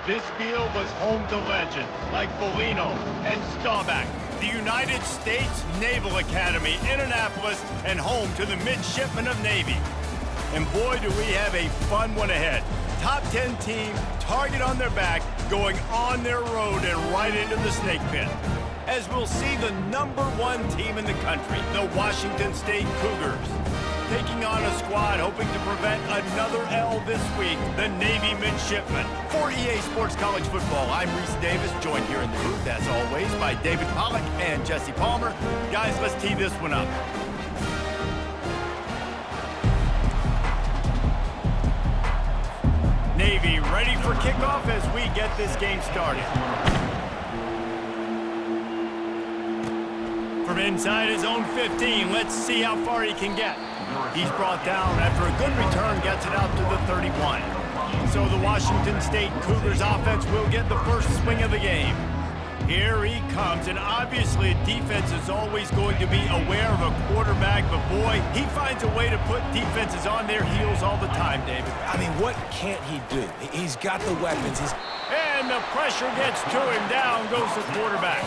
This field was home to legends like Bellino and Staubach. The United States Naval Academy in Annapolis and home to the Midshipmen of Navy. And boy, do we have a fun one ahead. Top 10 team, target on their back, going on their road and right into the snake pit. As we'll see the #1 team in the country, the Washington State Cougars, taking on a squad hoping to prevent another L this week, the Navy Midshipmen. For EA Sports College Football, I'm Reese Davis, joined here in the booth, as always, by David Pollack and Jesse Palmer. Guys, let's tee this one up. Navy ready for kickoff as we get this game started. From inside his own 15, let's see how far he can get. He's brought down after a good return, gets it out to the 31. So the Washington State Cougars offense will get the first swing of the game. Here he comes, and obviously defense is always going to be aware of a quarterback, but boy, he finds a way to put defenses on their heels all the time, David. I mean, what can't he do? He's got the weapons. And the pressure gets to him. Down goes the quarterback.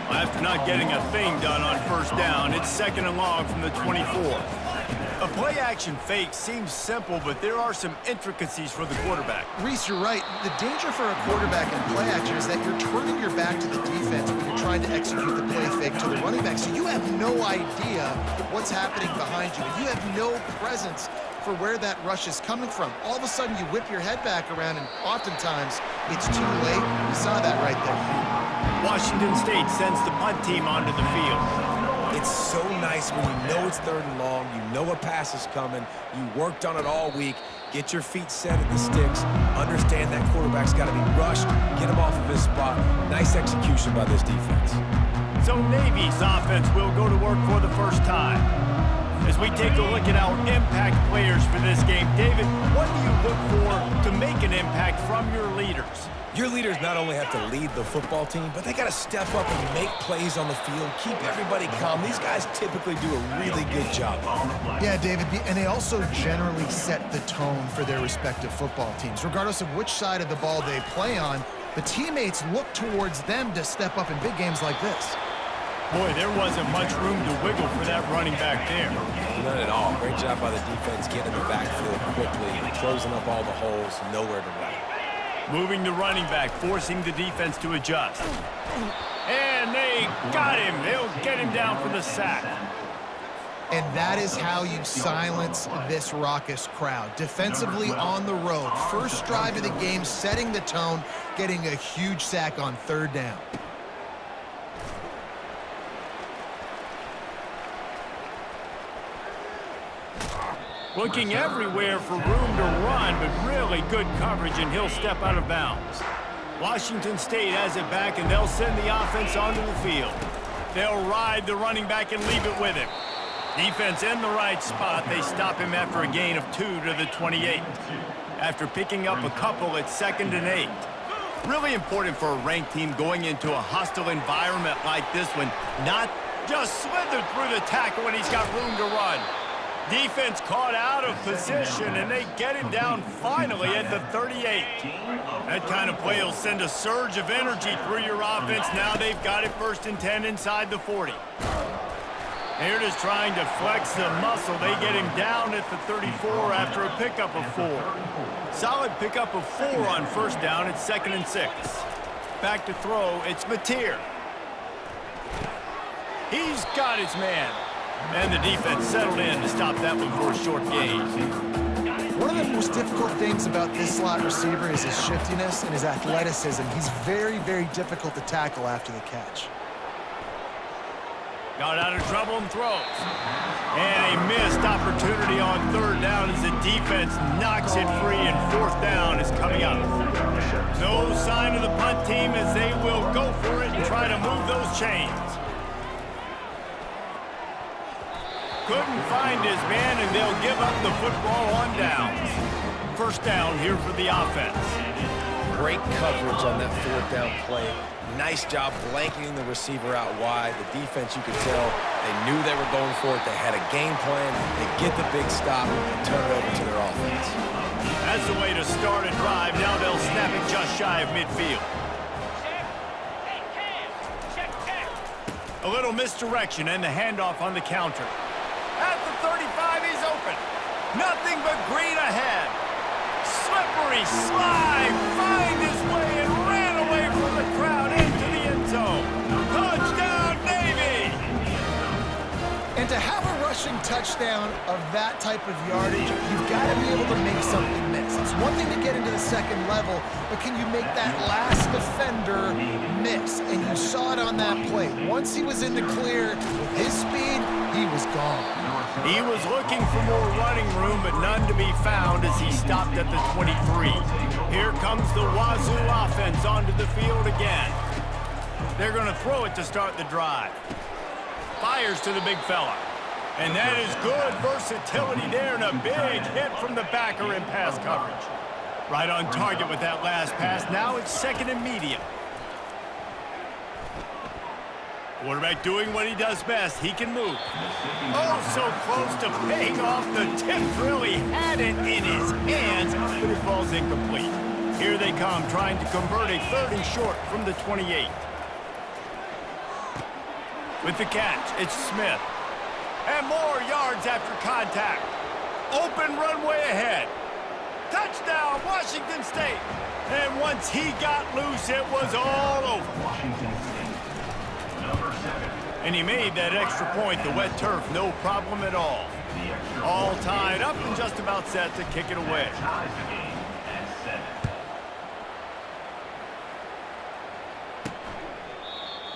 After not getting a thing done on first down, it's 2nd and long from the 24. A play-action fake seems simple, but there are some intricacies for the quarterback. Reese, you're right. The danger for a quarterback in play-action is that you're turning your back to the defense when you're trying to execute the play fake to the running back. So you have no idea what's happening behind you. You have no presence for where that rush is coming from. All of a sudden, you whip your head back around, and oftentimes it's too late. You saw that right there. Washington State sends the punt team onto the field. It's so nice when you know it's 3rd and long, you know a pass is coming, you worked on it all week, get your feet set at the sticks, understand that quarterback's got to be rushed, get him off of his spot. Nice execution by this defense. So Navy's offense will go to work for the first time. As we take a look at our impact players for this game, David, what do you look for to make an impact from your leaders? Your leaders not only have to lead the football team, but they got to step up and make plays on the field, keep everybody calm. These guys typically do a really good job. Yeah, David, and they also generally set the tone for their respective football teams. Regardless of which side of the ball they play on, the teammates look towards them to step up in big games like this. Boy, there wasn't much room to wiggle for that running back there. None at all. Great job by the defense getting in the backfield quickly, closing up all the holes, nowhere to run. Moving the running back, forcing the defense to adjust. And they got him. They'll get him down for the sack. And that is how you silence this raucous crowd. Defensively on the road. First drive of the game, setting the tone, getting a huge sack on 3rd down. Looking everywhere for room to run, but really good coverage, and he'll step out of bounds. Washington State has it back, and they'll send the offense onto the field. They'll ride the running back and leave it with him. Defense in the right spot. They stop him after a gain of 2 to the 28. After picking up a couple, it's 2nd and 8. Really important for a ranked team going into a hostile environment like this one, not just slithered through the tackle when he's got room to run. Defense caught out of position, and they get him down finally at the 38. That kind of play will send a surge of energy through your offense. Now they've got it 1st and 10 inside the 40. They're just trying to flex the muscle. They get him down at the 34 after a pickup of 4. Solid pickup of 4 on 1st down. It's 2nd and 6. Back to throw. It's Mateer. He's got his man. And the defense settled in to stop that one for a short gain. One of the most difficult things about this slot receiver is his shiftiness and his athleticism. He's very, very difficult to tackle after the catch. Got out of trouble and throws. And a missed opportunity on 3rd down as the defense knocks it free, and 4th down is coming up. No sign of the punt team as they will go for it and try to move those chains. Couldn't find his man, and they'll give up the football on downs. 1st down here for the offense. Great coverage on that 4th down play. Nice job blanketing the receiver out wide. The defense, you could tell, they knew they were going for it. They had a game plan. They get the big stop and turn it over to their offense. That's the way to start a drive. Now they'll snap it just shy of midfield. A little misdirection and the handoff on the counter. At the 35, he's open. Nothing but green ahead. Slippery slide, find his way and ran away from the crowd into the end zone. Touchdown, Navy! And to have a rushing touchdown of that type of yardage, you've got to be able to make something miss. It's one thing to get into the second level, but can you make that last defender miss? And you saw it on that play. Once he was in the clear with his speed, he was gone. He was looking for more running room, but none to be found as he stopped at the 23. Here comes the Wazoo offense onto the field again. They're going to throw it to start the drive. Fires to the big fella. And that is good versatility there and a big hit from the backer in pass coverage. Right on target with that last pass. Now it's second and medium. Quarterback doing what he does best. He can move. Oh, so close to paying off. The tip really had it in his hands, but it falls incomplete. Here they come, trying to convert a third and short from the 28. With the catch, it's Smith. And more yards after contact. Open runway ahead. Touchdown, Washington State. And once he got loose, it was all over. And he made that extra point, the wet turf, no problem at all. All tied up and just about set to kick it away.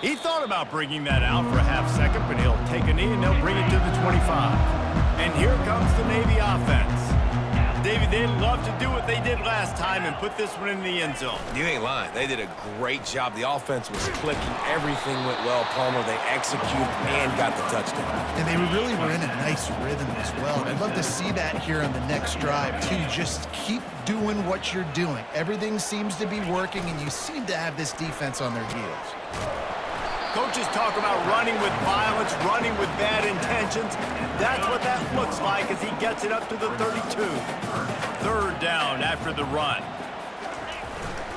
He thought about bringing that out for a half second, but he'll take a knee and they'll bring it to the 25. And here comes the Navy offense. David, they'd love to do what they did last time and put this one in the end zone. You ain't lying. They did a great job. The offense was clicking. Everything went well. Palmer, they executed and got the touchdown. And they really were in a nice rhythm as well. I'd love to see that here on the next drive, too. Just keep doing what you're doing. Everything seems to be working, and you seem to have this defense on their heels. Coaches talk about running with violence, running with bad intentions. That's what that looks like as he gets it up to the 32. Third down after the run.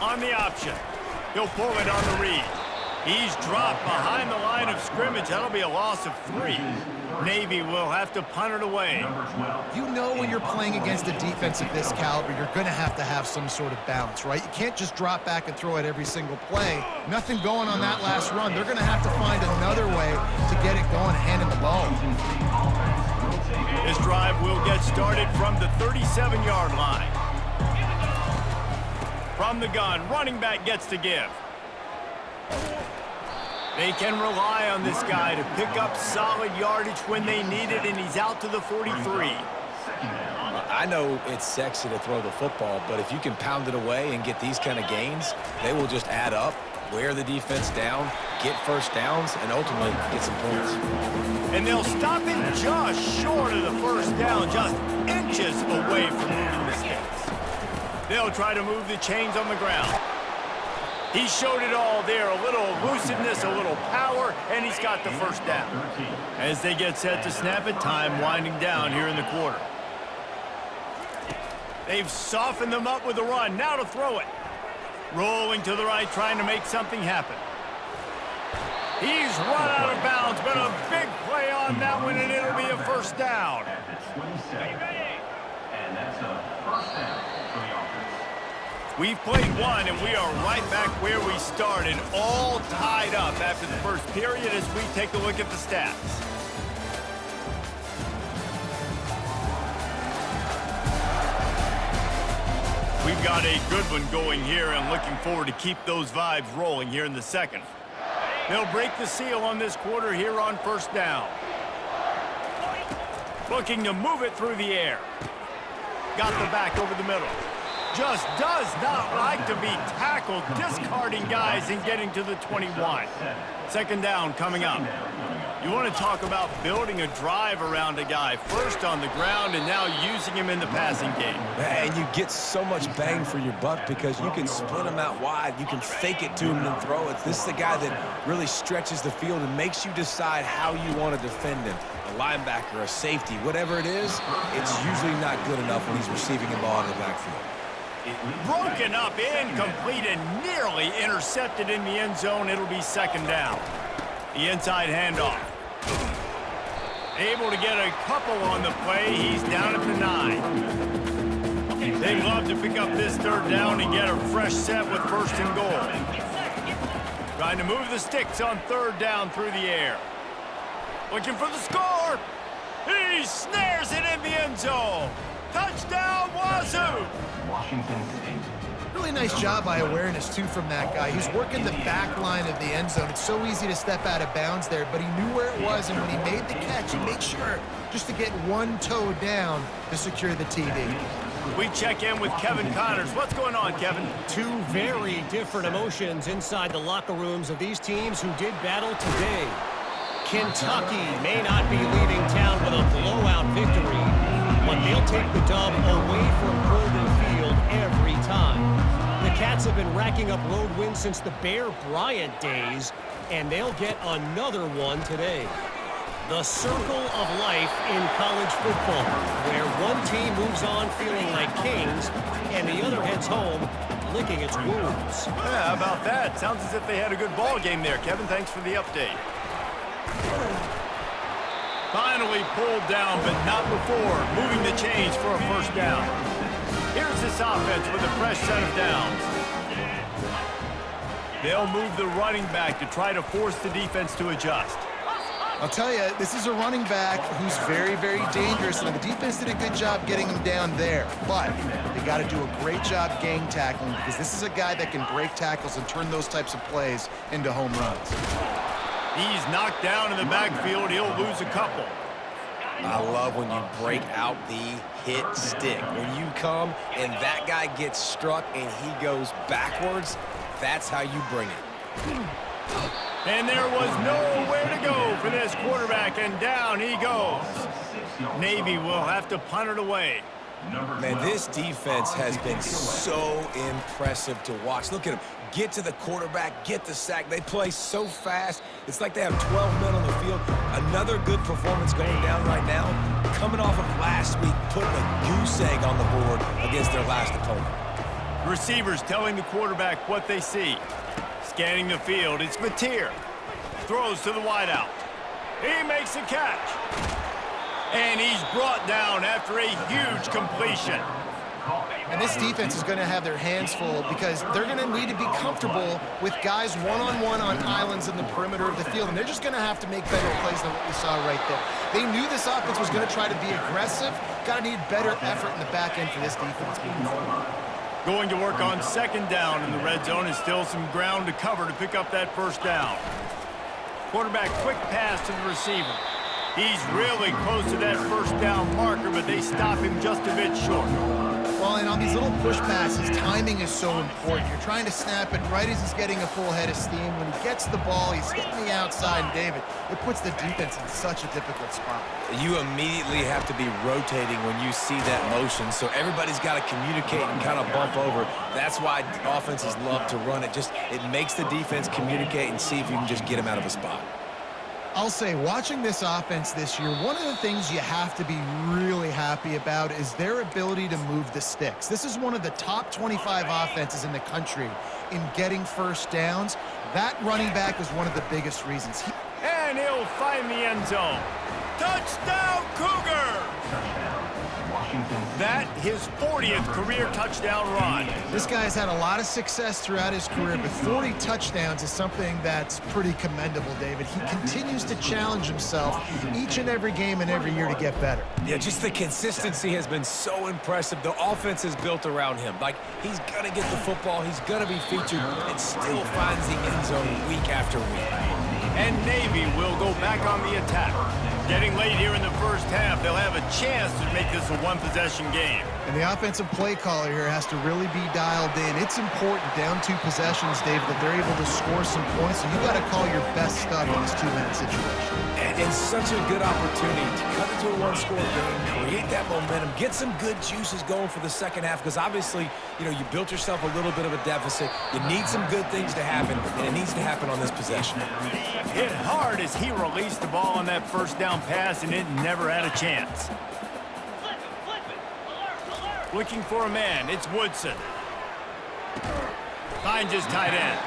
On the option. He'll pull it on the read. He's dropped behind the line of scrimmage. That'll be a loss of 3. Navy will have to punt it away. You know when you're playing against a defense of this caliber, you're going to have some sort of balance, right? You can't just drop back and throw it every single play. Nothing going on that last run. They're going to have to find another way to get it going, handing the ball. This drive will get started from the 37-yard line. From the gun, running back gets to give. They can rely on this guy to pick up solid yardage when they need it, and he's out to the 43. I know it's sexy to throw the football, but if you can pound it away and get these kind of gains, they will just add up, wear the defense down, get first downs, and ultimately get some points. And they'll stop him just short of the first down, just inches away from moving the sticks. They'll try to move the chains on the ground. He showed it all there, a little elusiveness, a little power, and he's got the first down. As they get set to snap it, time winding down here in the quarter. They've softened them up with a run. Now to throw it. Rolling to the right, trying to make something happen. He's run out of bounds, but a big play on that one, and it'll be a first down. And that's a first down for the offense. We've played one, and we are right back where we started, all tied up after the first period as we take a look at the stats. We've got a good one going here, and looking forward to keep those vibes rolling here in the second. They'll break the seal on this quarter here on first down. Looking to move it through the air. Got the back over the middle. Just does not like to be tackled, discarding guys and getting to the 21. Second down coming up. You want to talk about building a drive around a guy, first on the ground and now using him in the passing game. And you get so much bang for your buck because you can split him out wide. You can fake it to him and throw it. This is the guy that really stretches the field and makes you decide how you want to defend him. A linebacker, a safety, whatever it is, it's usually not good enough when he's receiving the ball in the backfield. Broken up, incomplete, and nearly intercepted in the end zone. It'll be second down. The inside handoff. Able to get a couple on the play. He's down at the 9. They'd love to pick up this third down and get a fresh set with first and goal. Trying to move the sticks on third down through the air. Looking for the score. He snares it in the end zone. Touchdown, Wazoo! Washington State. Really nice job by awareness, too, from that guy. He's working the back line of the end zone. It's so easy to step out of bounds there, but he knew where it was, and when he made the catch, he made sure just to get one toe down to secure the TD. We check in with Kevin Connors. What's going on, Kevin? Two very different emotions inside the locker rooms of these teams who did battle today. Kentucky may not be leaving town with a blowout victory, but they'll take the dub away from Kroger Field every time. The Cats have been racking up road wins since the Bear Bryant days, and they'll get another one today. The circle of life in college football, where one team moves on feeling like kings, and the other heads home licking its wounds. Yeah, how about that? Sounds as if they had a good ball game there. Kevin, thanks for the update. Finally pulled down, but not before moving the chains for a first down. Here's this offense with a fresh set of downs. They'll move the running back to try to force the defense to adjust. I'll tell you, this is a running back who's very, very dangerous, and the defense did a good job getting him down there. But they got to do a great job gang tackling because this is a guy that can break tackles and turn those types of plays into home runs. He's knocked down in the backfield. He'll lose a couple. I love when you break out the hit stick. When you come and that guy gets struck and he goes backwards, that's how you bring it. And there was nowhere to go for this quarterback, and down he goes. Navy will have to punt it away. Man, this defense has been so impressive to watch. Look at them. Get to the quarterback, get the sack. They play so fast. It's like they have 12 men on the field. Another good performance going down right now. Coming off of last week, putting a goose egg on the board against their last opponent. Receivers telling the quarterback what they see. Scanning the field, it's Mateer. Throws to the wideout. He makes the catch. And he's brought down after a huge completion. And this defense is going to have their hands full because they're going to need to be comfortable with guys one-on-one on islands in the perimeter of the field, and they're just going to have to make better plays than what we saw right there. They knew this offense was going to try to be aggressive. Got to need better effort in the back end for this defense. Going to work on second down in the red zone, and still some ground to cover to pick up that first down. Quarterback quick pass to the receiver. He's really close to that first down marker, but they stop him just a bit short. Well, and on these little push passes, timing is so important. You're trying to snap it right as he's getting a full head of steam. When he gets the ball, he's hitting the outside, and David, it puts the defense in such a difficult spot. You immediately have to be rotating when you see that motion, so everybody's got to communicate and kind of bump over. That's why offenses love to run it. It makes the defense communicate and see if you can just get him out of a spot. I'll say, watching this offense this year, one of the things you have to be really happy about is their ability to move the sticks. This is one of the top 25 offenses in the country in getting first downs. That running back is one of the biggest reasons. And he'll find the end zone. Touchdown, Cougar! That, his 40th career touchdown run. This guy's had a lot of success throughout his career, but 40 touchdowns is something that's pretty commendable, David. He continues to challenge himself each and every game and every year to get better. Yeah, just the consistency has been so impressive. The offense is built around him. Like, he's going to get the football, he's going to be featured, and still finds the end zone week after week. And Navy will go back on the attack. Getting late here in the first half, they'll have a chance to make this a one-possession game. And the offensive play caller here has to really be dialed in. It's important down 2 possessions, David, that they're able to score some points. So you got to call your best stuff in this 2-minute situation. And it's such a good opportunity to cut into a one-score game, create that momentum, get some good juices going for the second half, because obviously, you know, you built yourself a little bit of a deficit. You need some good things to happen, and it needs to happen on this possession. Hit hard as he released the ball on that first down pass, and it never had a chance. Looking for a man, it's Woodson. Finds his tight end.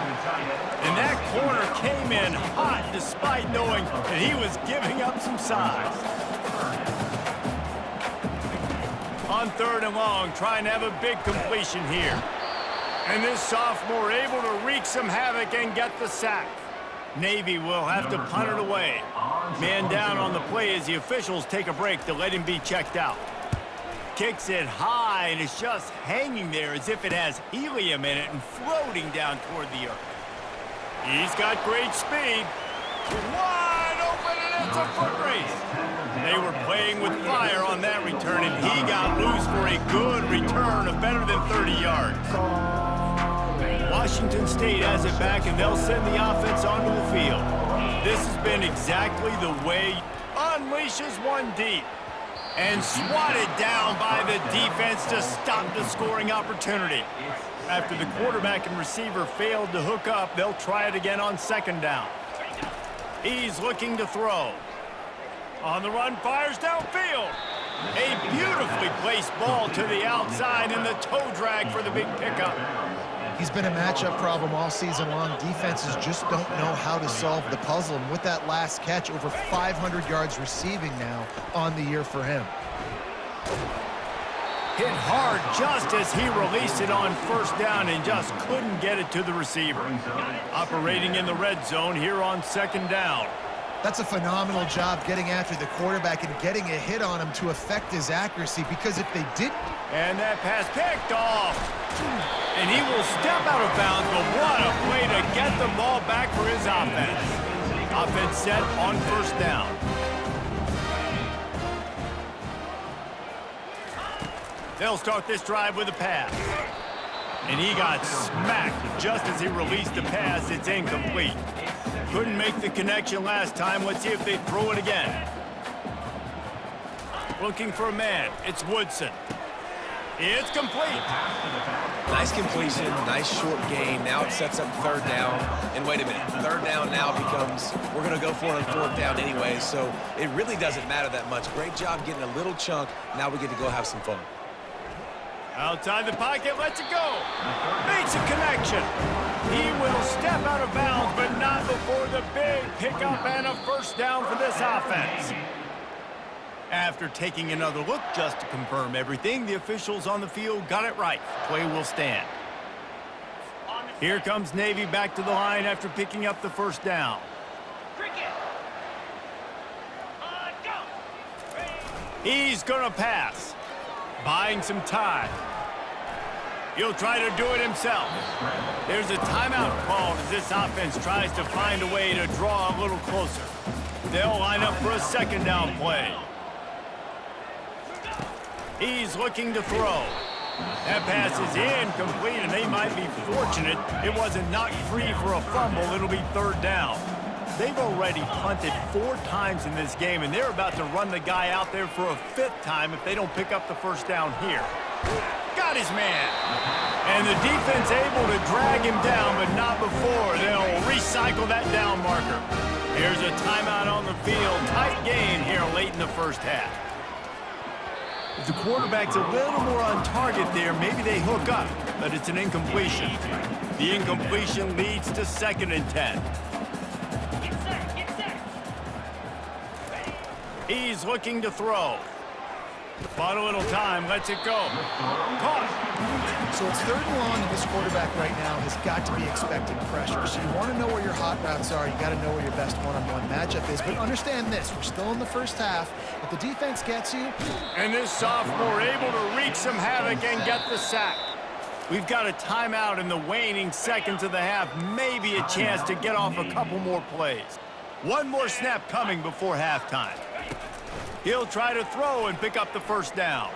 And that corner came in hot despite knowing that he was giving up some size. On 3rd and long, trying to have a big completion here. And this sophomore able to wreak some havoc and get the sack. Navy will have to punt it away. Man down on the play as the officials take a break to let him be checked out. Kicks it high, and it's just hanging there as if it has helium in it and floating down toward the earth. He's got great speed. Wide open, and it's a foot race. They were playing with fire on that return, and he got loose for a good return of better than 30 yards. Washington State has it back, and they'll send the offense onto the field. This has been exactly the way. Unleashes one deep. And swatted down by the defense to stop the scoring opportunity. After the quarterback and receiver failed to hook up, they'll try it again on 2nd down. He's looking to throw. On the run, fires downfield. A beautifully placed ball to the outside, and the toe drag for the big pickup. He's been a matchup problem all season long. Defenses just don't know how to solve the puzzle. And with that last catch, over 500 yards receiving now on the year for him. Hit hard just as he released it on 1st down and just couldn't get it to the receiver. Operating in the red zone here on 2nd down. That's a phenomenal job getting after the quarterback and getting a hit on him to affect his accuracy, because if they didn't... And that pass picked off. And he will step out of bounds, but what a play to get the ball back for his offense. Offense set on 1st down. They'll start this drive with a pass. And he got smacked just as he released the pass. It's incomplete. Couldn't make the connection last time. Let's see if they throw it again. Looking for a man. It's Woodson. It's complete. Nice completion, nice short gain. Now it sets up 3rd down. And wait a minute, 3rd down now becomes, we're going to go for it on 4th down anyway, so it really doesn't matter that much. Great job getting a little chunk. Now we get to go have some fun. Outside the pocket, lets it go. Makes a connection. He will step out of bounds, but not before the big pickup and a 1st down for this offense. After taking another look just to confirm everything, the officials on the field got it right. Play will stand. Here comes Navy back to the line after picking up the 1st down. He's going to pass. Buying some time. He'll try to do it himself. There's a timeout called as this offense tries to find a way to draw a little closer. They'll line up for a 2nd down play. He's looking to throw. That pass is incomplete, and they might be fortunate it wasn't knocked free for a fumble. It'll be 3rd down. They've already punted 4 times in this game, and they're about to run the guy out there for a 5th time if they don't pick up the 1st down here. Got his man. And the defense able to drag him down, but not before. They'll recycle that down marker. Here's a timeout on the field. Tight game here late in the 1st half. If the quarterback's a little more on target there, maybe they hook up, but it's an incompletion. The incompletion leads to 2nd and 10. He's looking to throw. Bought a little time, lets it go. Caught. So it's 3rd and long, and this quarterback right now has got to be expecting pressure. So you want to know where your hot routes are. You got to know where your best one-on-one matchup is. But understand this, we're still in the 1st half. If the defense gets you... And this sophomore able to wreak some havoc and get the sack. We've got a timeout in the waning seconds of the half. Maybe a chance to get off a couple more plays. One more snap coming before halftime. He'll try to throw and pick up the first down.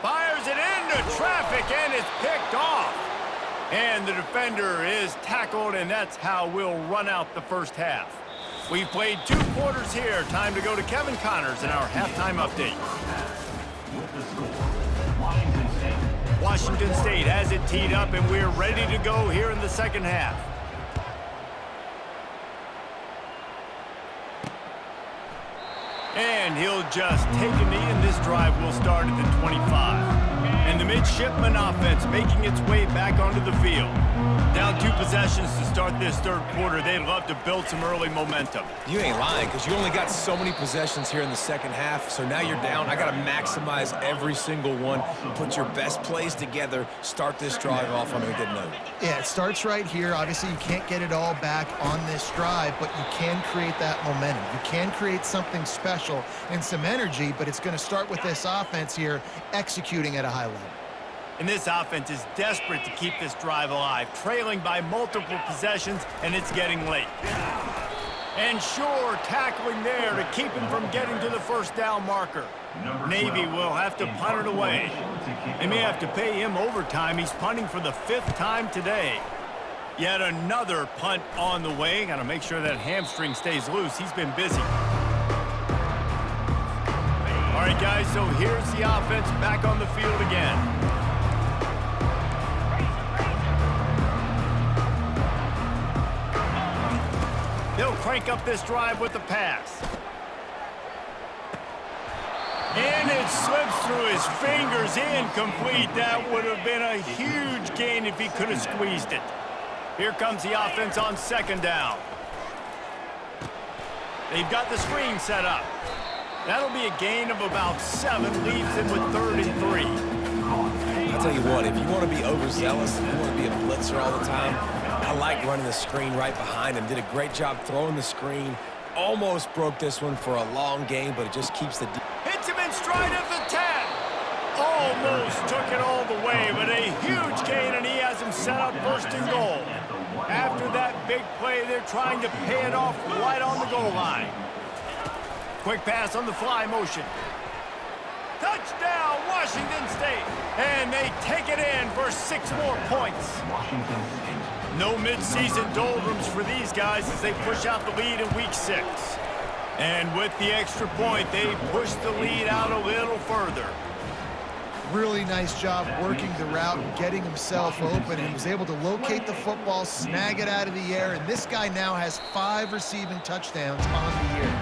Fires it into traffic, and it's picked off. And the defender is tackled, and that's how we'll run out the first half. We've played 2 quarters here. Time to go to Kevin Connors in our halftime update. With the score, Washington State. Washington State has it teed up, and we're ready to go here in the second half. And he'll just take a knee, and this drive will start at the 25. And the midshipman offense making its way back onto the field. Down 2 possessions to start this third quarter. They'd love to build some early momentum. You ain't lying, because you only got so many possessions here in the second half, so now you're down. I got to maximize every single one, put your best plays together, start this drive off on a good note. Yeah, it starts right here. Obviously, you can't get it all back on this drive, but you can create that momentum. You can create something special and some energy, but it's going to start with this offense here executing at a high level. And this offense is desperate to keep this drive alive, trailing by multiple possessions, and it's getting late. And sure, tackling there to keep him from getting to the first down marker. Navy will have to punt it away. They may have to pay him overtime. He's punting for the 5th time today. Yet another punt on the way. Got to make sure that hamstring stays loose. He's been busy. All right, guys, so here's the offense back on the field again. They'll crank up this drive with the pass. And it slips through his fingers, incomplete. That would have been a huge gain if he could have squeezed it. Here comes the offense on second down. They've got the screen set up. That'll be a gain of about 7, leaves them with 3rd and 3. I'll tell you what, if you want to be overzealous, if you want to be a blitzer all the time, I like running the screen right behind him. Did a great job throwing the screen. Almost broke this one for a long game, but it just keeps the... Hits him in stride at the 10. Almost took it all the way, but a huge gain, and he has him set up 1st and goal. After that big play, they're trying to pay it off right on the goal line. Quick pass on the fly motion. Touchdown, Washington State. And they take it in for 6 more points. Washington State. No midseason doldrums for these guys as they push out the lead in week 6. And with the extra point, they push the lead out a little further. Really nice job working the route and getting himself open, and he was able to locate the football, snag it out of the air, and this guy now has 5 receiving touchdowns on the year.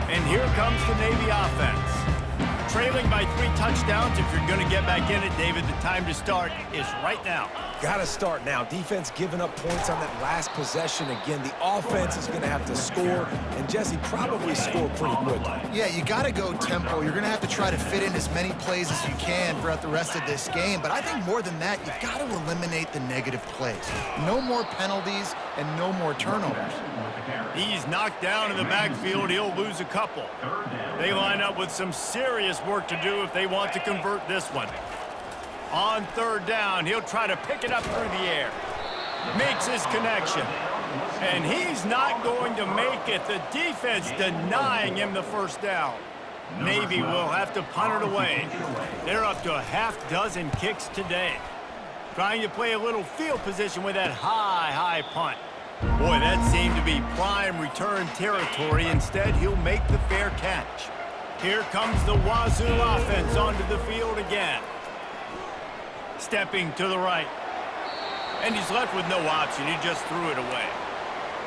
And here comes the Navy offense. Trailing by 3 touchdowns. If you're going to get back in it, David, the time to start is right now. Got to start now. Defense giving up points on that last possession. Again, the offense is going to have to score, and Jesse probably scored pretty quickly. Yeah, you got to go tempo. You're going to have to try to fit in as many plays as you can throughout the rest of this game. But I think more than that, you've got to eliminate the negative plays. No more penalties and no more turnovers. He's knocked down in the backfield. He'll lose a couple. They line up with some serious work to do if they want to convert this one. On 3rd down, he'll try to pick it up through the air. Makes his connection. And he's not going to make it. The defense denying him the first down. Navy will have to punt it away. They're up to a half-dozen kicks today. Trying to play a little field position with that high punt. Boy, that seemed to be prime return territory. Instead, he'll make the fair catch. Here comes the Wazoo offense onto the field again. Stepping to the right. And he's left with no option. He just threw it away.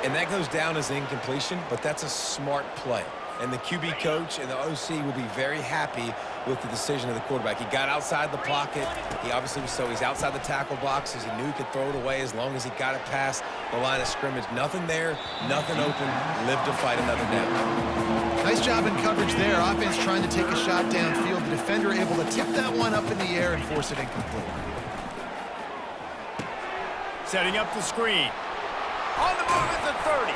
And that goes down as incompletion, but that's a smart play. And the QB coach and the OC will be very happy with the decision of the quarterback. He got outside the pocket. He obviously was he's outside the tackle boxes. He knew he could throw it away as long as he got it past the line of scrimmage. Nothing there, nothing open. Live to fight another down. Nice job in coverage there. Offense trying to take a shot downfield. The defender able to tip that one up in the air and force it incomplete. Setting up the screen. On the move at the 30.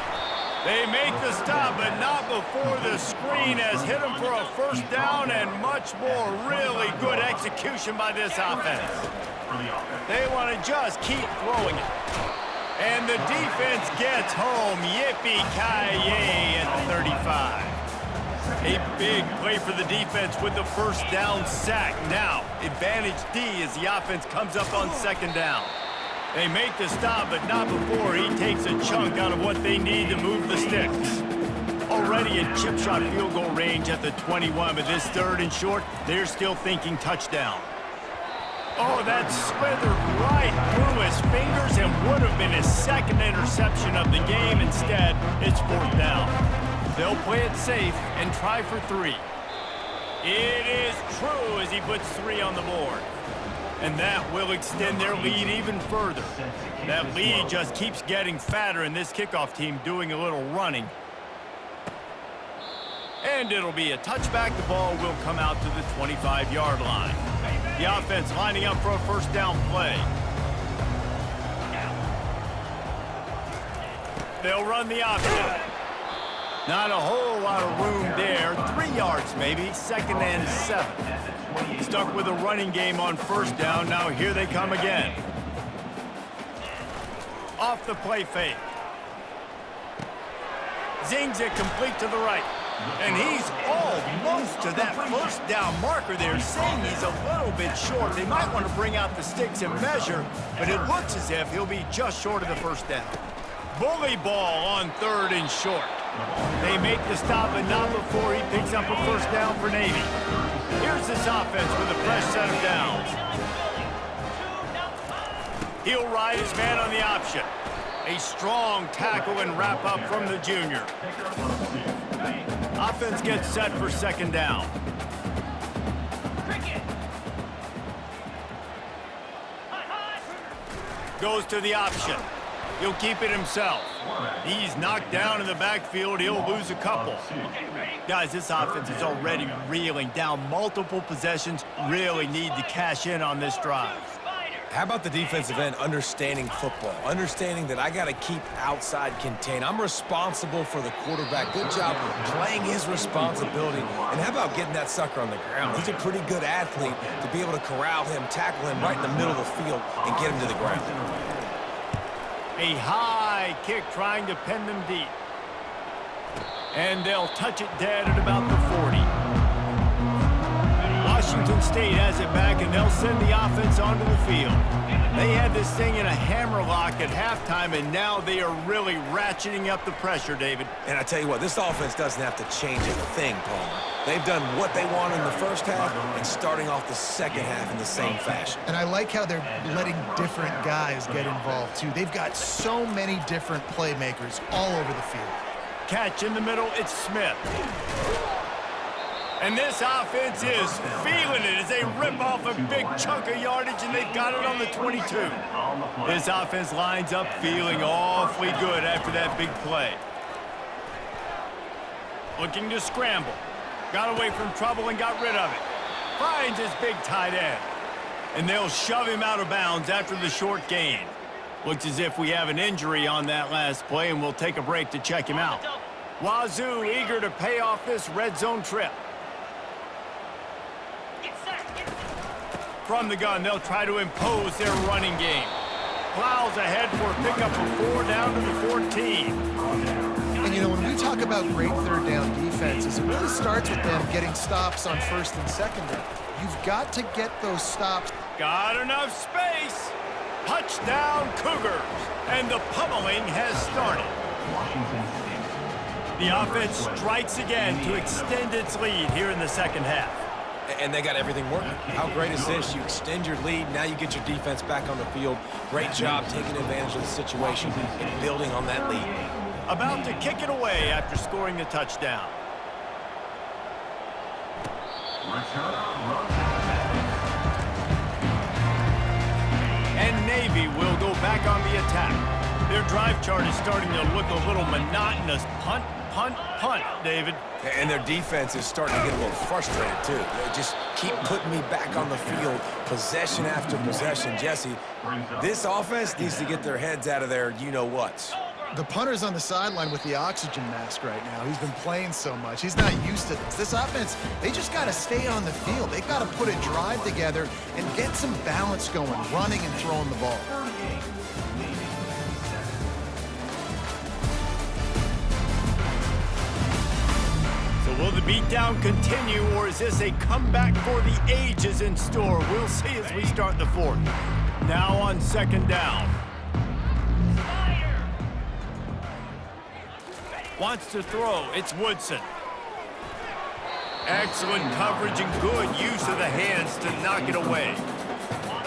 They make the stop, but not before the screen has hit them for a first down and much more. Really good execution by this offense. They want to just keep throwing it. And the defense gets home. Yippee-ki-yay at the 35. A big play for the defense with the first down sack. Now, advantage D as the offense comes up on second down. They make the stop, but not before he takes a chunk out of what they need to move the sticks. Already in chip shot field goal range at the 21, but this third and short, they're still thinking touchdown. Oh, that slithered right through his fingers and would have been his second interception of the game. Instead, it's fourth down. They'll play it safe and try for 3. It is true as he puts 3 on the board. And that will extend their lead even further. That lead just keeps getting fatter, and this kickoff team doing a little running. And it'll be a touchback. The ball will come out to the 25-yard line. The offense lining up for a first down play. They'll run the option. Not a whole lot of room there. 3 yards maybe, second and 7. Stuck with a running game on first down. Now here they come again. Off the play fake. Zings it complete to the right. And he's almost to that first down marker there, saying he's a little bit short. They might want to bring out the sticks and measure, but it looks as if he'll be just short of the first down. Bully ball on third and short. They make the stop, but not before he picks up a first down for Navy. Here's this offense with a fresh set of downs. He'll ride his man on the option. A strong tackle and wrap up from the junior. Offense gets set for second down. Goes to the option. He'll keep it himself. He's knocked down in the backfield. He'll lose a couple. Guys, this offense is already reeling down multiple possessions. Really need to cash in on this drive. How about the defensive end understanding football? Understanding that I got to keep outside contain. I'm responsible for the quarterback. Good job playing his responsibility. And how about getting that sucker on the ground? He's a pretty good athlete to be able to corral him, tackle him right in the middle of the field, and get him to the ground. A high kick trying to pin them deep. And they'll touch it dead at about the 40. Washington State has it back, and they'll send the offense onto the field. They had this thing in a hammerlock at halftime, and now they are really ratcheting up the pressure, David. And I tell you what, this offense doesn't have to change a thing, Palmer. They've done what they want in the first half and starting off the second half in the same fashion. And I like how they're letting different guys get involved, too. They've got so many different playmakers all over the field. Catch in the middle, it's Smith. And this offense is feeling it as they rip off a big chunk of yardage, and they've got it on the 22. This offense lines up feeling awfully good after that big play. Looking to scramble. Got away from trouble and got rid of it. Finds his big tight end. And they'll shove him out of bounds after the short gain. Looks as if we have an injury on that last play, and we'll take a break to check him out. Wazoo eager to pay off this red zone trip. From the gun, they'll try to impose their running game. Plows ahead for a pickup of 4 down to the 14. And, you know, when we talk about great third down defenses, it really starts with them getting stops on first and second down. You've got to get those stops. Got enough space. Touchdown, Cougars. And the pummeling has started. The offense strikes again to extend its lead here in the second half. And they got everything working. How great is this? You extend your lead, now you get your defense back on the field. Great job taking advantage of the situation and building on that lead. About to kick it away after scoring the touchdown. And Navy will go back on the attack. Their drive chart is starting to look a little monotonous. Punt, punt, punt, David. And their defense is starting to get a little frustrated, too. They just keep putting me back on the field, possession after possession. Jesse, this offense needs to get their heads out of their you-know-whats. The punter's on the sideline with the oxygen mask right now. He's been playing so much. He's not used to this. This offense, they just got to stay on the field. They got to put a drive together and get some balance going, running and throwing the ball. Beatdown continue, or is this a comeback for the ages in store? We'll see as we start the fourth. Now on second down. Wants to throw. It's Woodson. Excellent coverage and good use of the hands to knock it away.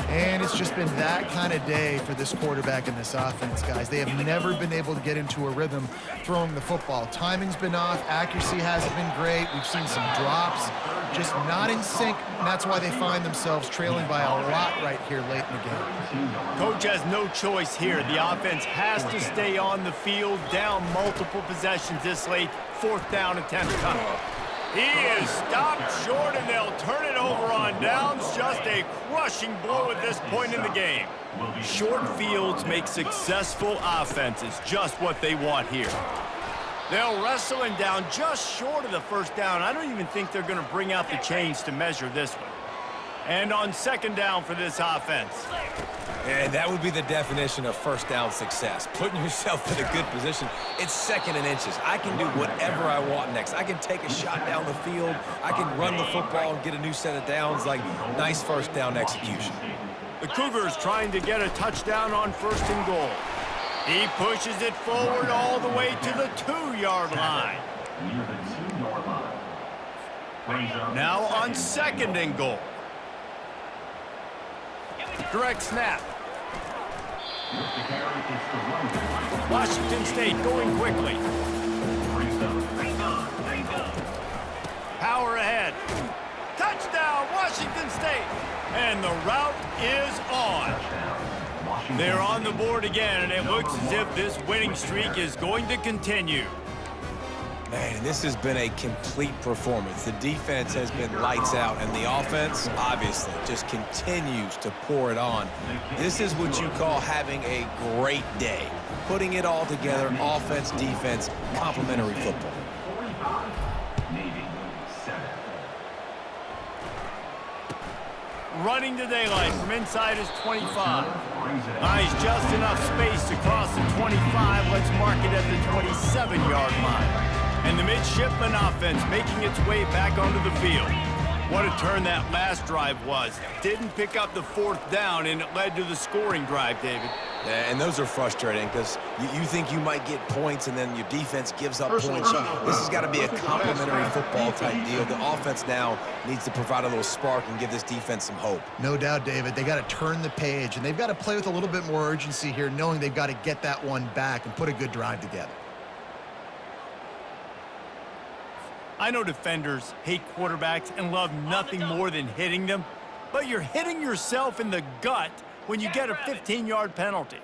And it's just been that kind of day for this quarterback and this offense, guys. They have never been able to get into a rhythm throwing the football. Timing's been off. Accuracy hasn't been great. We've seen some drops, just not in sync, and that's why they find themselves trailing by a lot right here late in the game. Coach has no choice here. The offense has to stay on the field, down multiple possessions this late. Fourth down attempt coming. He is stopped short, and they'll turn it over on downs. Just a crushing blow at this point in the game. Short fields make successful offenses just what they want here. They'll wrestle him down just short of the first down. I don't even think they're going to bring out the chains to measure this one. And on second down for this offense. And that would be the definition of first down success. Putting yourself in a good position. It's second and inches. I can do whatever I want next. I can take a shot down the field. I can run the football and get a new set of downs. Like, nice first down execution. The Cougars trying to get a touchdown on first and goal. He pushes it forward all the way to the 2-yard line. Near the 2-yard line. Now on second and goal. Direct snap. Washington State going quickly. Power ahead. Touchdown, Washington State. And the route is on. They're on the board again, and it looks as if this winning streak is going to continue. Man, this has been a complete performance. The defense has been lights out, and the offense, obviously, just continues to pour it on. This is what you call having a great day. Putting it all together, offense, defense, complementary football. Running to daylight from inside his 25. Nice, just enough space to cross the 25. Let's mark it at the 27-yard line. And the midshipman offense making its way back onto the field. What a turn that last drive was. Didn't pick up the fourth down, and it led to the scoring drive, David. Yeah, and those are frustrating because you think you might get points and then your defense gives up points. This has got to be a complementary football type deal. The offense now needs to provide a little spark and give this defense some hope. No doubt, David. They got to turn the page, and they've got to play with a little bit more urgency here, knowing they've got to get that one back and put a good drive together. I know defenders hate quarterbacks and love nothing more than hitting them, but you're hitting yourself in the gut when you get a 15-yard penalty.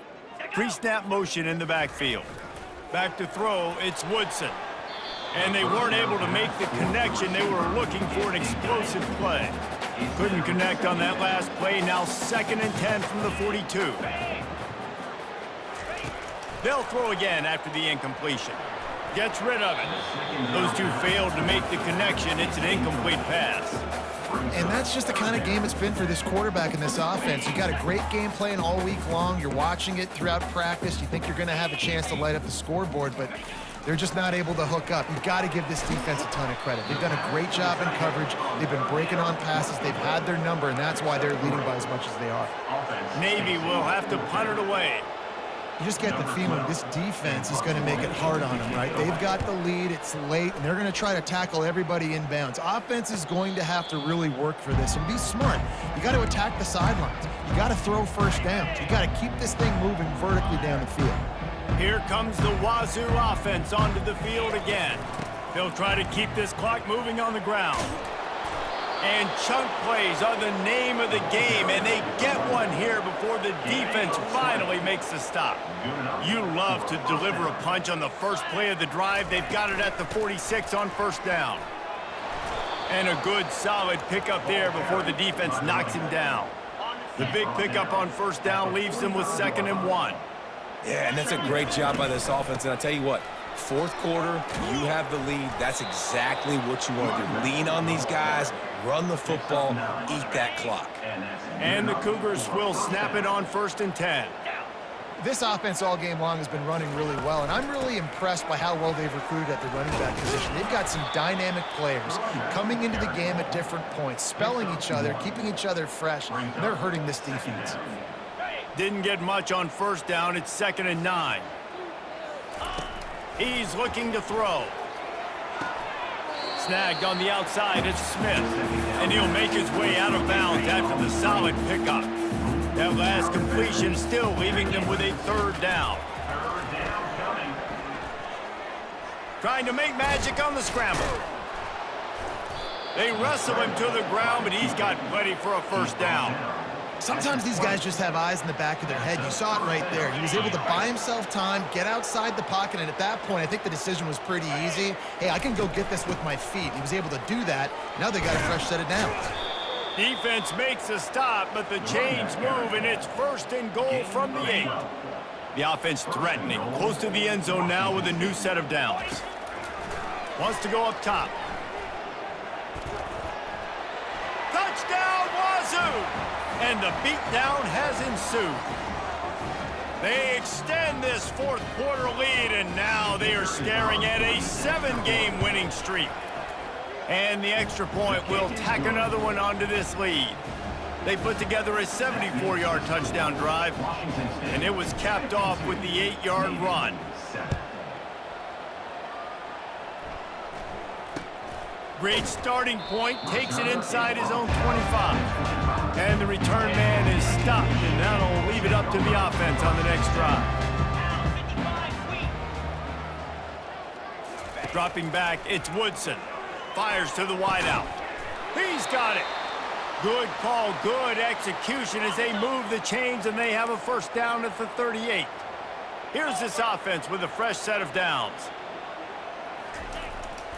Pre-snap motion in the backfield. Back to throw, it's Woodson. And they weren't able to make the connection. They were looking for an explosive play. Couldn't connect on that last play. Now 2nd and 10 from the 42. They'll throw again after the incompletion. Gets rid of it. Those two failed to make the connection. It's an incomplete pass. And that's just the kind of game it's been for this quarterback and this offense. You got a great game plan all week long. You're watching it throughout practice. You think you're going to have a chance to light up the scoreboard, but they're just not able to hook up. You've got to give this defense a ton of credit. They've done a great job in coverage. They've been breaking on passes. They've had their number, and that's why they're leading by as much as they are. Navy will have to punt it away. You just get the feeling this defense is going to make it hard on them, right? They've got the lead, it's late, and they're going to try to tackle everybody inbounds. Offense is going to have to really work for this and be smart. You got to attack the sidelines. You got to throw first downs. You got to keep this thing moving vertically down the field. Here comes the Wazoo offense onto the field again. They'll try to keep this clock moving on the ground. And chunk plays are the name of the game, and they get one here before the defense finally makes the stop. You love to deliver a punch on the first play of the drive. They've got it at the 46 on first down. And a good, solid pickup there before the defense knocks him down. The big pickup on first down leaves them with 2nd and 1. Yeah, and that's a great job by this offense. And I tell you what, fourth quarter, you have the lead. That's exactly what you want to do. Lean on these guys, run the football, eat that clock. And the Cougars will snap it on 1st and 10. This offense all game long has been running really well, and I'm really impressed by how well they've recruited at the running back position. They've got some dynamic players coming into the game at different points, spelling each other, keeping each other fresh, and they're hurting this defense. Didn't get much on first down. It's 2nd and 9. He's looking to throw. Snagged on the outside. It's Smith. And he'll make his way out of bounds after the solid pickup. That last completion still leaving them with a 3rd down. Trying to make magic on the scramble. They wrestle him to the ground, but he's got plenty for a 1st down. Sometimes these guys just have eyes in the back of their head. You saw it right there. He was able to buy himself time, get outside the pocket, and at that point, I think the decision was pretty easy. Hey, I can go get this with my feet. He was able to do that. Now they got a fresh set of downs. Defense makes a stop, but the chains move, and it's 1st and goal from the 8. The offense threatening, close to the end zone now with a new set of downs. Wants to go up top. Touchdown, Wazoo! And the beatdown has ensued. They extend this 4th quarter lead, and now they are staring at a 7-game winning streak. And the extra point will tack another one onto this lead. They put together a 74-yard touchdown drive, and it was capped off with the 8-yard run. Great starting point, takes it inside his own 25. And the return man is stopped, and that'll leave it up to the offense on the next drive. Dropping back, it's Woodson. Fires to the wideout. He's got it. Good call, good execution as they move the chains, and they have a 1st down at the 38. Here's this offense with a fresh set of downs.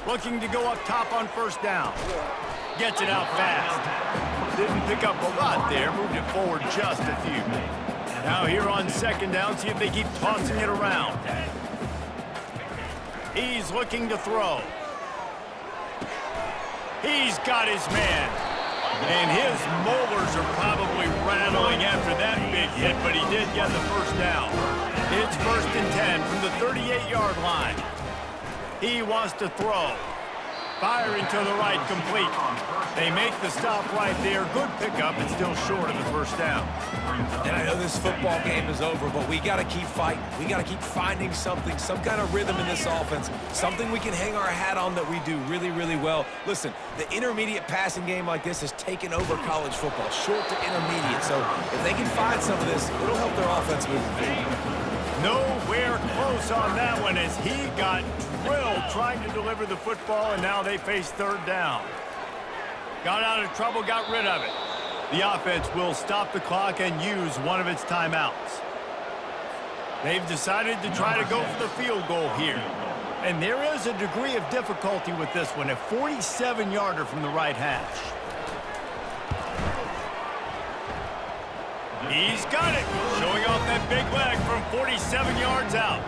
Looking to go up top on 1st down. Gets it out fast. Didn't pick up a lot there, moved it forward just a few. Now here on 2nd down, see if they keep tossing it around. He's looking to throw. He's got his man. And his molars are probably rattling after that big hit, but he did get the 1st down. It's 1st and 10 from the 38-yard line. He wants to throw. Firing to the right, complete. They make the stop right there. Good pickup, and still short of the 1st down. And I know this football game is over, but we got to keep fighting. We got to keep finding something, some kind of rhythm in this offense, something we can hang our hat on that we do really, really well. Listen, the intermediate passing game like this has taken over college football, short to intermediate. So if they can find some of this, it'll help their offense moving forward. Nowhere close on that one as he got drilled trying to deliver the football, and now they face 3rd down. Got out of trouble, got rid of it. The offense will stop the clock and use one of its timeouts. They've decided to try to go for the field goal here. And there is a degree of difficulty with this one, a 47-yarder from the right hash. He's got it, showing off that big leg from 47 yards out.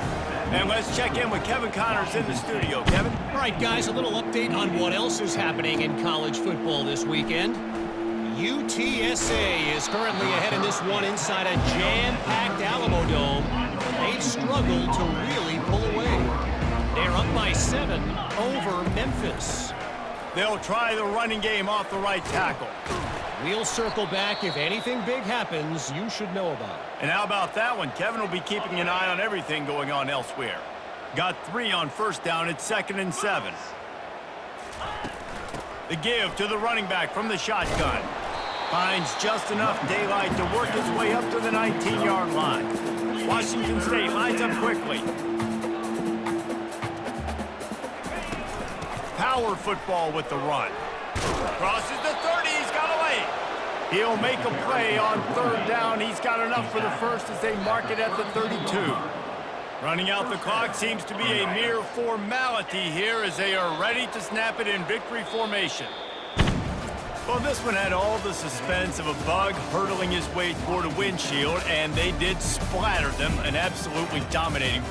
And let's check in with Kevin Connors in the studio. Kevin? All right, guys, a little update on what else is happening in college football this weekend. UTSA is currently ahead in this one inside a jam-packed Alamo Dome. They've struggled to really pull away. They're up by 7 over Memphis. They'll try the running game off the right tackle. We'll circle back. If anything big happens, you should know about it. And how about that one? Kevin will be keeping an eye on everything going on elsewhere. Got 3 on 1st down. It's 2nd and 7. The give to the running back from the shotgun. Finds just enough daylight to work his way up to the 19-yard line. Washington State lines up quickly. Power football with the run. Crosses the 30. He's got away. He'll make a play on 3rd down. He's got enough for the 1st as they mark it at the 32. Running out the clock seems to be a mere formality here as they are ready to snap it in victory formation. Well, this one had all the suspense of a bug hurtling his way toward a windshield, and they did splatter them, an absolutely dominating performance.